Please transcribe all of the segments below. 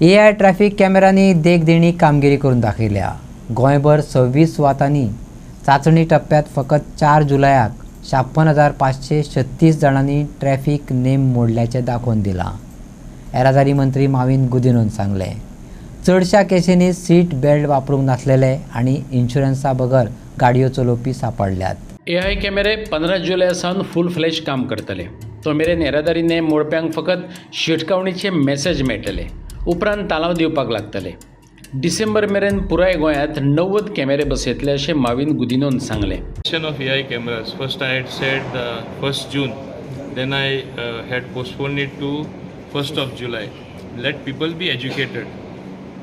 AI traffic कॅमेरांनी देखदिणी कामगिरी करून दाखयल्या। गोंयभर 26 वातांनी चाचणी टप्प्यात फकत 4 जुलयाक 56,536 जाणांनी ट्रॅफिक नेम मोडल्याचे दाखोवन दिला। येरादारी मंत्री माविन गुदिन्होन सांगले, चडशा केसींनी सीट बेल्ट वापरूंक नासलेले आनी इन्शुरन्सा बगर गाडयो चलोवपी सांपडल्यात। AI कॅमेरे 15 जुलय सावन फूल फ्लेश काम करतले। तो मेरेन येरादारी नेम मोडप्यांक फकत शिटकावणीचे मेसेज मेळटले, उपरांत तालाव दिवपाक लागतले। डिसेंबर मेरेन पुराय गोंयांत 90 कॅमेरे बसयतले अशें माविन गुदिन्होन सांगले। Of AI cameras. First I had said 1st June, then I had postponed it to 1st of July. Let people be educated.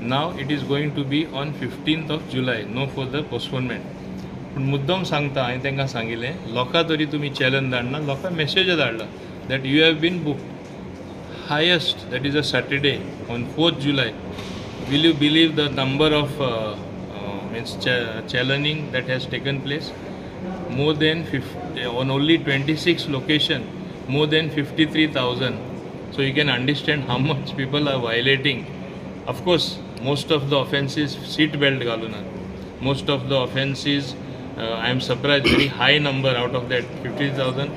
Now it is going to be on 15th of July, no further postponement. पण मुद्दम सांगता हांवें तांकां सांगिल्लें, लोकां तरी तुमी challenge धाडना, लोकां मेसेज धाडला that you have been booked. Highest, that is a Saturday on 4th July. Will you believe the number of challenging that has taken place? More than 50, on only 26 location, more than 53,000. So you can understand how much people are violating. Of course, most of the offences seat belt galuna. Most of the offences, I am surprised, very high number out of that 50,000.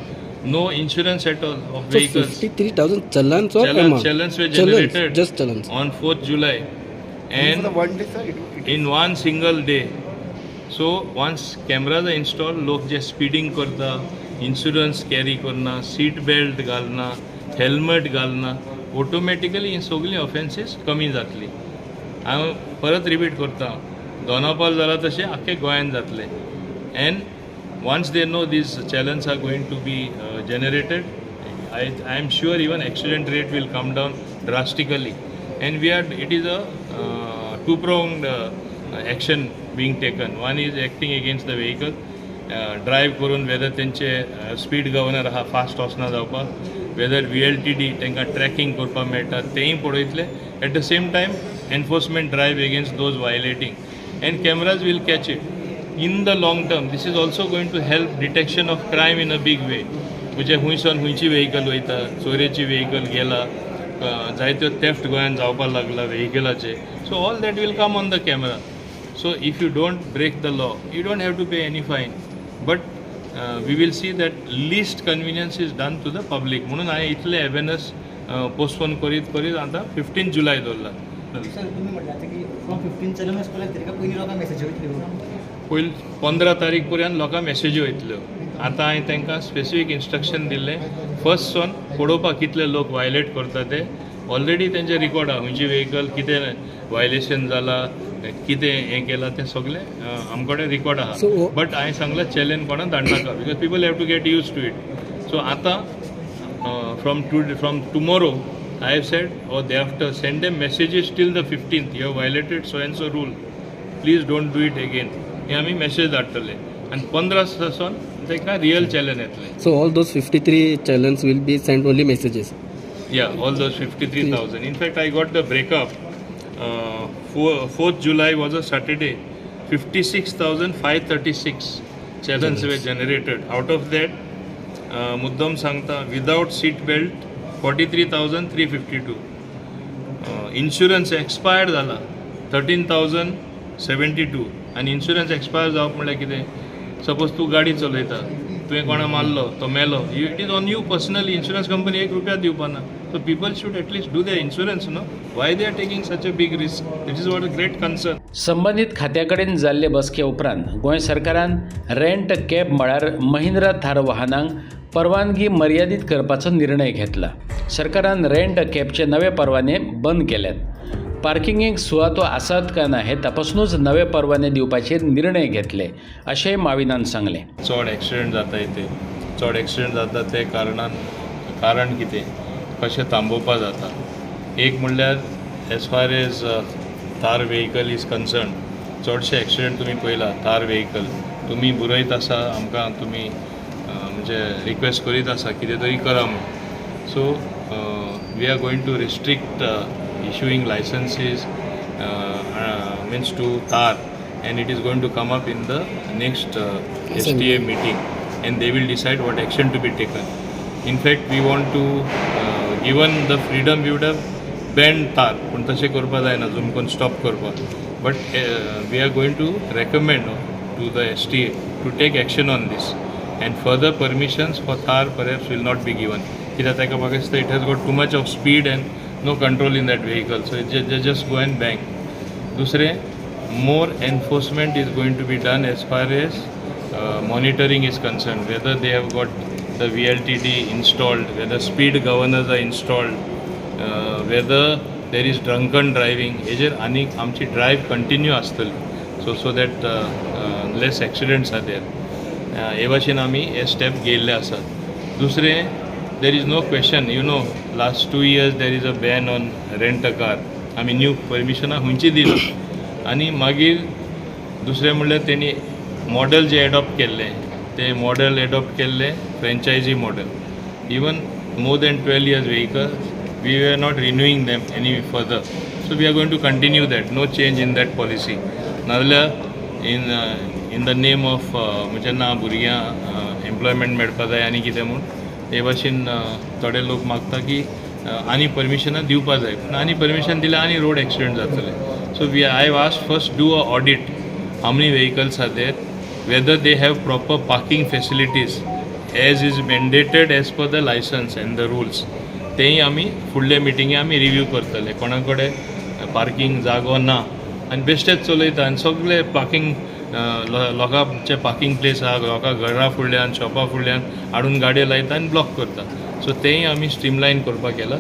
No insurance at all of vehicles. 53,000 challans or Challans were generated just challans on 4th July. And in one single day. So once cameras are installed, लोक जे speeding करता, insurance carry करना, seat belt घालना, helmet घालना, automatically ही सगळी ऑफेन्सीस कमी जातली। हांव परत रिपीट करता, दोनापावल जाला तशें आख्खे गोंयांत जातले। End once they know these challenges are going to be generated, I am sure even accident rate will come down drastically. And it is a two-pronged action being taken. One is acting against the vehicle, drive करून whether त्यांचे speed governor हा fast वचना जावपाक, whether VLTD तांकां tracking करपाक मेळटा तेंय पळयतले. At the same time, enforcement drive against those violating, and cameras will catch it. In the long term, this is also going to help detection of crime in a big way. म्हणजे हुंयसून हुंयची vehicle वयता, चोरेची vehicle गेला, जायत्यो theft गोंयांत जावपाक लागला व्हेकलाचे. So all that will come on the camera. So if you don't break the law, you don't have to pay any fine, but we will see that least convenience is done to the public. म्हणून हांवें इतले awareness postpone करीत करीत आतां 15 जुलय दवरला. पयलीं 15 तारीख पर्यंत लोकांक मेसेजी वयतल्यो. आतां हांवें तांकां स्पेसिफीक इन्स्ट्रक्शन दिल्लें, फर्स्ट सोन पळोवपाक कितले लोक वायलेट करता ते. ऑलरेडी तेंचे रिकॉर्ड आहा, खंयची व्हेकल कितें वायलेशन जाला, कितें हें केलां तें सगळें आमचे कडेन रिकॉर्ड आहा. बट हांवें सांगलां चॅलेंज कोणाक धाडनाका, because people have to get used to it. So आतां from tomorrow I have said, or day after, send them messages till the 15th. You have violated so and so rule. Please don't do it again. हे आमी message धाडटले आनी 15 सावन ताका real challenge येतले. So all those 53 challans will be sent only messages. Yeah, all those 53,000. In fact, I got the breakup. 4th July was a Saturday. 56,536 challenges were generated. Out of that, मुद्दम सांगता, without seat belt 43,352. Insurance expired जाला 13,072. आनी insurance expire जावप म्हळ्यार कितें? Suppose तूं गाडी चलयता, तुवें कोणा मारलो, तो मेलो, it is on you personally. Insurance company ₹1 दिवपाना. So people should at least do their insurance. No, why they are taking such a big risk? It is what a great concern. संबंधित खात्या कडेन जाल्ले बसके उपरांत गोंय सरकारान रेंट कॅब म्हळ्यार महिंद्रा थार वाहनांक परवानगी मर्यादीत करपाचो निर्णय घेतला. सरकारान रेंट कॅबचे नवे परवाने बंद केल्यात. पार्किंगेक सुवातो आसात काय ना हे तपासूनच नवे परवाने दिवपाचे निर्णय घेतले अशें माविनान सांगले. चड एक्सिडेंट जाता इथे, चड एक्सिडेंट जाता ते कारण कितें, कशें थांबोवपा जाता. एक म्हणल्यार as far as Thar vehicle is concern, चडशे एक्सिडेंट तुमी पळयला. थार व्हेकल तुमी बरयत आसा, आमकां तुमी म्हणजे रिक्वेस्ट करीत आसा कितें तरी करा म्हणून. So we are going to restrict issuing licenses means to TAR, and it is going to come up in the next STA meeting, and they will decide what action to be taken. In fact, we want to given the freedom we would have बेंड तार पूण तशें करपा जायना झूम करून stop करपाक but we are going to recommend to the STA to take action on this and further permissions for that perhaps will not be given कित्याक ताका म्हाका दिसता it has got too much of speed and no control in that vehicle so it just go and bang दुसरें more enforcement is going to be done as far as monitoring is concerned, whether they have got the VLTD installed, whether speed governors are installed, whether there is drunken driving. हेजेर आनी आमची drive continue आसतली so that less accidents are there. हे भाशेन आमी हे step घेयल्ले आसात. दुसरें there is no question, you know, last 2 years there is a ban on rent a car. आमी न्यू परमिशनां खंयची दिली आनी मागीर दुसरें म्हणल्यार तेणी मॉडल जे एडॉप्ट केल्ले ते मॉडल एडॉप्ट केल्ले franchise model even more than 12 years vehicle we are not renewing them any further so we are going to continue that no change in that policy नाजाल्यार इन द नेम ऑफ जेन्ना भुरग्यांक employment मेळपा जाय आनी कितें म्हूण हे भाशेन थोडे लोक मागता की आनी परमिशनां दिवपा जाय पूण आनी परमिशन दिल्यार आनी रोड एक्सिडेंट जातले So I have asked first do a audit how many vehicles are there, whether they have proper parking facilities as is mandated as per the license and the rules. तेही आमी फुडले मिटिंगे आमी review करतले कोणा कडेन parking जागो ना आनी बेश्टेच चलयता आनी सगळे पार्किंग लोकांचे पार्किंग प्लेस आहा लोकां घरा फुडल्यान शॉपा फुडल्यान हाडून गाडयो लायता आनी ब्लॉक करता सो तेही आमी स्ट्रीमलायन करपाक केला